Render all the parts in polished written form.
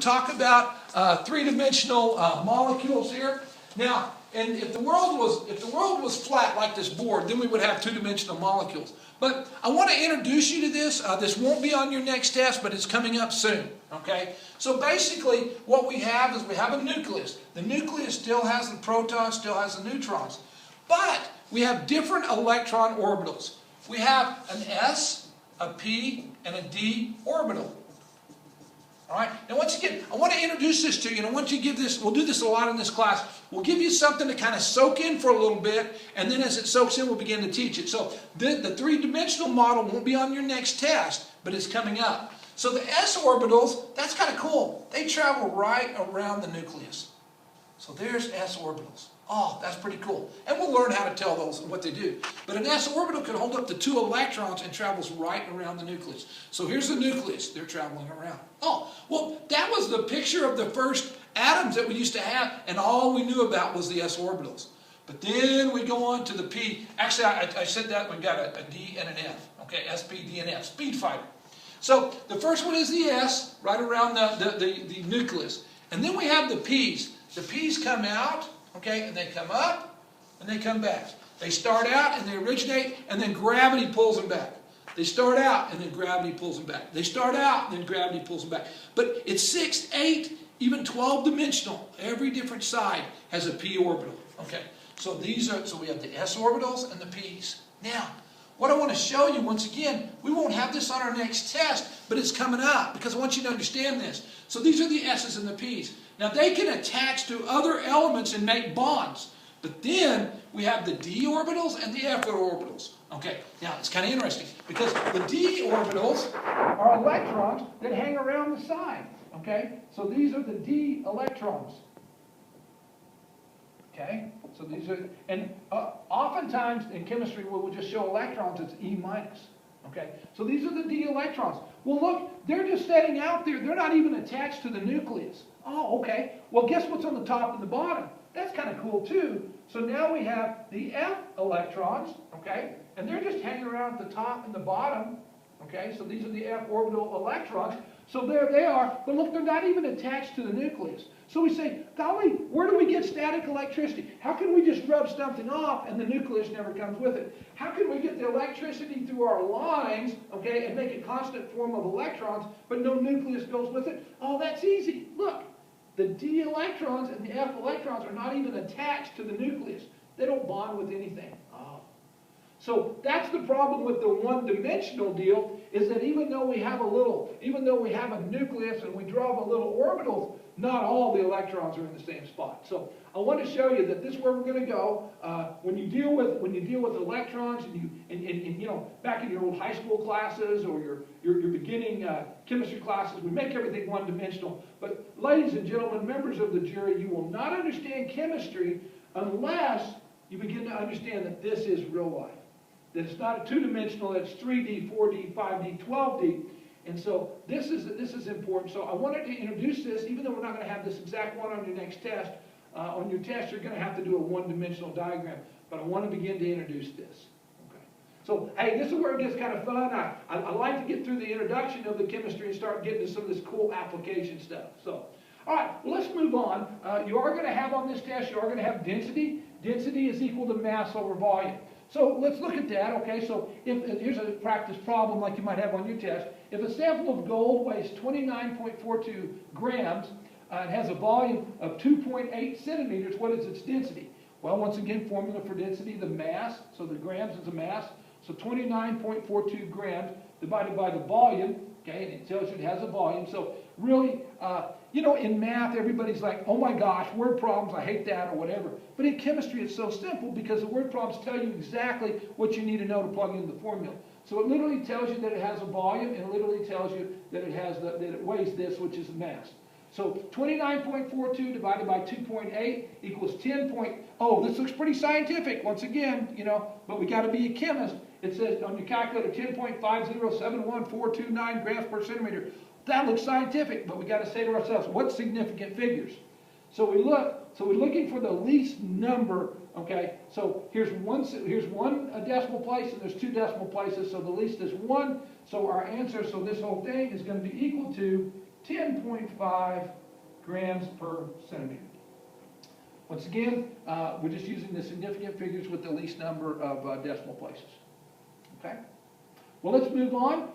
talk about three-dimensional molecules here. Now, and if the world was flat like this board, then we would have two-dimensional molecules. But I want to introduce you to this. This won't be on your next test, but it's coming up soon. Okay? So basically, what we have is we have a nucleus. The nucleus still has the protons, still has the neutrons. But we have different electron orbitals. We have an s, a p, and a d orbital. All right. Now, once again, I want to introduce this to you, and I want you to give this. We'll do this a lot in this class. We'll give you something to kind of soak in for a little bit, and then as it soaks in, we'll begin to teach it. So the three-dimensional model won't be on your next test, but it's coming up. So the s orbitals, that's kind of cool. They travel right around the nucleus. So there's s orbitals. Oh, that's pretty cool. And we'll learn how to tell those and what they do. But an s orbital can hold up to 2 electrons and travels right around the nucleus. So here's the nucleus. They're traveling around. Oh, well, that was the picture of the first atoms that we used to have, and all we knew about was the s orbitals. But then we go on to the p. Actually, I said that we got a d and an f. Okay, s, p, d, and f. Speed fighter. So the first one is the s, right around the nucleus. And then we have the p's. The p's come out. Okay, and they come up, and they come back. They start out, and they originate, and then gravity pulls them back. They start out, and then gravity pulls them back. They start out, and then gravity pulls them back. But it's 6, 8, even 12-dimensional. Every different side has a p orbital. Okay, so we have the s orbitals and the p's. Now, what I want to show you, once again, we won't have this on our next test, but it's coming up, because I want you to understand this. So these are the s's and the p's. Now, they can attach to other elements and make bonds. But then we have the d orbitals and the f orbitals. Okay, now it's kind of interesting because the d orbitals are electrons that hang around the side. Okay, so these are the d electrons. Okay, so these are, and oftentimes in chemistry where we'll just show electrons, it's E minus. Okay, so these are the d electrons. Well, look, they're just setting out there. They're not even attached to the nucleus. Oh, okay. Well, guess what's on the top and the bottom? That's kind of cool, too. So now we have the F electrons, okay? And they're just hanging around at the top and the bottom, okay? So these are the F orbital electrons. So there they are. But look, they're not even attached to the nucleus. So we say, golly, where do we get static electricity? How can we just rub something off and the nucleus never comes with it? How can we get the electricity through our lines, okay, and make a constant form of electrons, but no nucleus goes with it? Oh, that's easy. Look. The d electrons and the f electrons are not even attached to the nucleus. They don't bond with anything. Oh. So that's the problem with the one-dimensional deal, is that even though we have a nucleus and we draw a little orbitals, not all the electrons are in the same spot. So I want to show you that this is where we're going to go. When you deal with electrons, and you know, back in your old high school classes or your beginning chemistry classes, we make everything one-dimensional. But ladies and gentlemen, members of the jury, you will not understand chemistry unless you begin to understand that this is real life. That it's not a two-dimensional, it's 3D, 4D, 5D, 12D. And so this is important. So I wanted to introduce this, even though we're not going to have this exact one on your next test. On your test, you're going to have to do a one-dimensional diagram. But I want to begin to introduce this. Okay. So, hey, this is where it gets kind of fun. I like to get through the introduction of the chemistry and start getting to some of this cool application stuff. So, all right, well, let's move on. You are going to have on this test, you are going to have density. Density is equal to mass over volume. So let's look at that, okay? So here's a practice problem like you might have on your test. If a sample of gold weighs 29.42 grams, it has a volume of 2.8 centimeters, what is its density? Well, once again, formula for density, the mass, so the grams is a mass, so 29.42 grams divided by the volume, okay, and it tells you it has a volume. So really, you know, in math, everybody's like, oh my gosh, word problems, I hate that, or whatever. But in chemistry, it's so simple because the word problems tell you exactly what you need to know to plug into the formula. So it literally tells you that it has a volume, and it literally tells you that it weighs this, which is the mass. So 29.42 divided by 2.8 equals 10. Oh, this looks pretty scientific, once again, you know, but we got to be a chemist. It says on your calculator 10.5071429 grams per centimeter. That looks scientific, but we got to say to ourselves, what significant figures? So we're looking for the least number, okay? So here's one decimal place, and there's 2 decimal places, so the least is 1. So our answer, so this whole thing is going to be equal to 10.5 grams per centimeter. Once again, we're just using the significant figures with the least number of decimal places. Okay? Well, let's move on.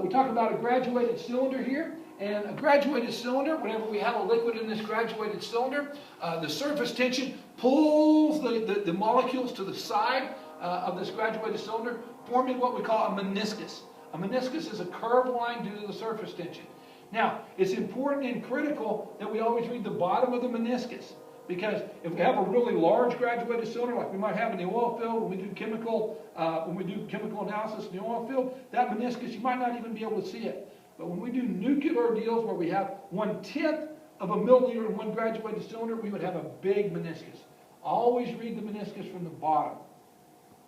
We talk about a graduated cylinder here. And a graduated cylinder, whenever we have a liquid in this graduated cylinder, the surface tension pulls the molecules to the side of this graduated cylinder, forming what we call a meniscus. A meniscus is a curved line due to the surface tension. Now, it's important and critical that we always read the bottom of the meniscus, because if we have a really large graduated cylinder, like we might have in the oil field when we do chemical analysis in the oil field, that meniscus, you might not even be able to see it. But when we do nuclear deals where we have 1/10 of a milliliter in one graduated cylinder, we would have a big meniscus. Always read the meniscus from the bottom.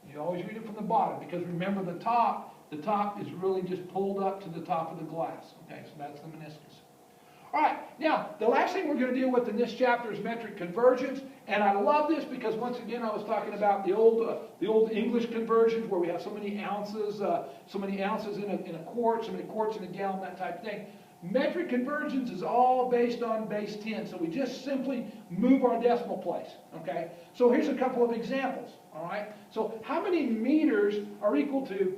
You always read it from the bottom, because remember the top is really just pulled up to the top of the glass. Okay, so that's the meniscus. All right, now the last thing we're going to deal with in this chapter is metric conversions, and I love this because once again I was talking about the old English conversions where we have so many ounces in a quart, so many quarts in a gallon, that type of thing. Metric conversions is all based on base 10, so we just simply move our decimal place. Okay, so here's a couple of examples. All right, so how many meters are equal to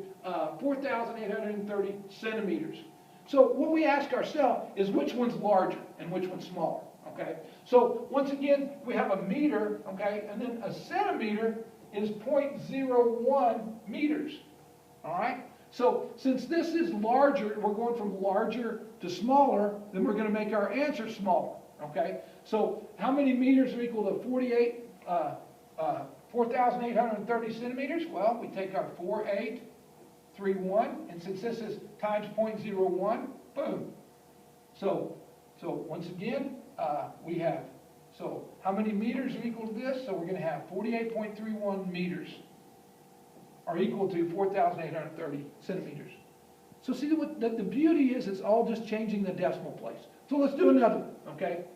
4,830 centimeters? So what we ask ourselves is which one's larger and which one's smaller, okay? So once again, we have a meter, okay, and then a centimeter is 0.01 meters, all right? So since this is larger, we're going from larger to smaller, then we're going to make our answer smaller, okay? So how many meters are equal to 4,830 centimeters? Well, we take our 4,831, and since this is times 0.01, boom. So once again, we have, so how many meters are equal to this? So we're going to have 48.31 meters are equal to 4,830 centimeters. So see what the beauty is, it's all just changing the decimal place. So let's do another one, okay?